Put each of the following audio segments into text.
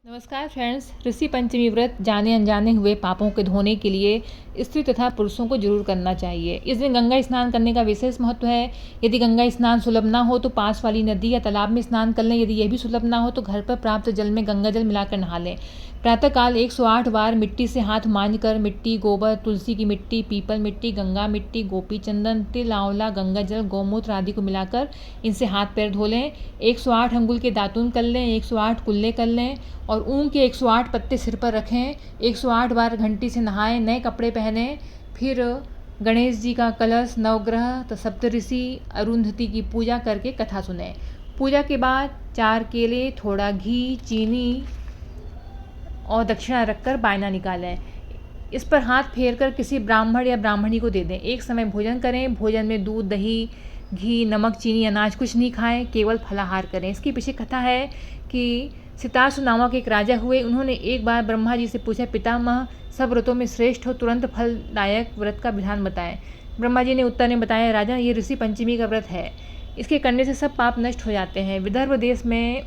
नमस्कार फ्रेंड्स, ऋषि पंचमी व्रत जाने अनजाने हुए पापों के धोने के लिए स्त्री तथा पुरुषों को जरूर करना चाहिए। इस दिन गंगा स्नान करने का विशेष महत्व है। यदि गंगा स्नान सुलभ ना हो तो पास वाली नदी या तालाब में स्नान कर लें। यदि यह भी सुलभ ना हो तो घर पर प्राप्त जल में गंगा जल मिलाकर नहा लें। प्रातःकाल 108 बार मिट्टी से हाथ मांजकर मिट्टी, गोबर, तुलसी की मिट्टी, पीपल मिट्टी, गंगा मिट्टी, गोपी चंदन, तिल, आंवला, गंगा जल, गौमूत्र आदि को मिलाकर इनसे हाथ पैर धो लें। 108 अंगुल के दातून कर लें, 108 कुल्ले कर लें और ऊन के 108 पत्ते सिर पर रखें। 108 बार घंटी से नहाएं, नए कपड़े पहनें। फिर गणेश जी का कलश, नवग्रह, सप्तऋषि, अरुंधति की पूजा करके कथा सुनें। पूजा के बाद 4 केले, थोड़ा घी, चीनी और दक्षिणा रखकर बायना निकालें। इस पर हाथ फेरकर किसी ब्राह्मण या ब्राह्मणी को दे दें। एक समय भोजन करें। भोजन में दूध, दही, घी, नमक, चीनी, अनाज कुछ नहीं खाएं, केवल फलाहार करें। इसकी पीछे कथा है कि सितासु नामक एक राजा हुए। उन्होंने एक बार ब्रह्मा जी से पूछा, पितामह, सब व्रतों में श्रेष्ठ हो तुरंत फलदायक व्रत का विधान बताएं। ब्रह्मा जी ने उत्तर में बताया, राजा, ये ऋषि पंचमी का व्रत है। इसके करने से सब पाप नष्ट हो जाते हैं। विदर्भ देश में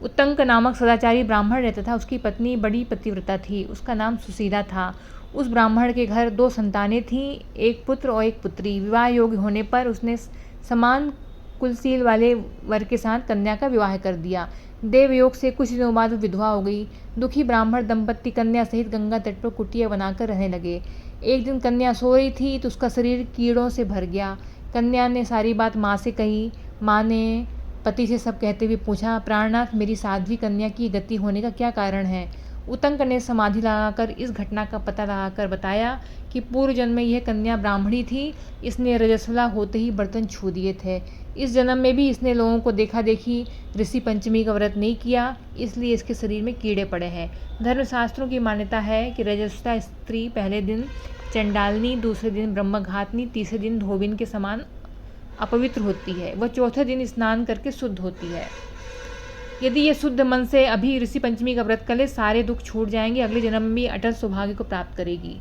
उत्तंक नामक सदाचारी ब्राह्मण रहता था। उसकी पत्नी बड़ी पतिव्रता थी। उसका नाम सुशीला था। उस ब्राह्मण के घर 2 संतानें थीं, एक पुत्र और एक पुत्री। विवाह योग्य होने पर उसने समान कुलशील वाले वर के साथ कन्या का विवाह कर दिया। देवयोग से कुछ दिनों बाद विधवा हो गई। दुखी ब्राह्मण दंपत्ति कन्या सहित गंगा तट पर कुटिया बनाकर रहने लगे। एक दिन कन्या सो रही थी तो उसका शरीर कीड़ों से भर गया। कन्या ने सारी बात माँ से कही। माँ ने पति से सब कहते हुए पूछा, प्राणनाथ, मेरी साध्वी कन्या की गति होने का क्या कारण है? उत्तंक ने समाधि लगाकर इस घटना का पता लगाकर बताया कि पूर्व जन्म में यह कन्या ब्राह्मणी थी। इसने रजस्वला होते ही बर्तन छू दिए थे। इस जन्म में भी इसने लोगों को देखा देखी ऋषि पंचमी का व्रत नहीं किया, इसलिए इसके शरीर में कीड़े पड़े हैं। धर्मशास्त्रों की मान्यता है कि रजस्वला स्त्री पहले दिन चंडालनी, दूसरे दिन ब्रह्मघातनी, तीसरे दिन धोबिन के समान अपवित्र होती है। वह चौथे दिन स्नान करके शुद्ध होती है। यदि ये शुद्ध मन से अभी ऋषि पंचमी का व्रत कर ले, सारे दुख छूट जाएंगे। अगले जन्म में भी अटल सौभाग्य को प्राप्त करेगी।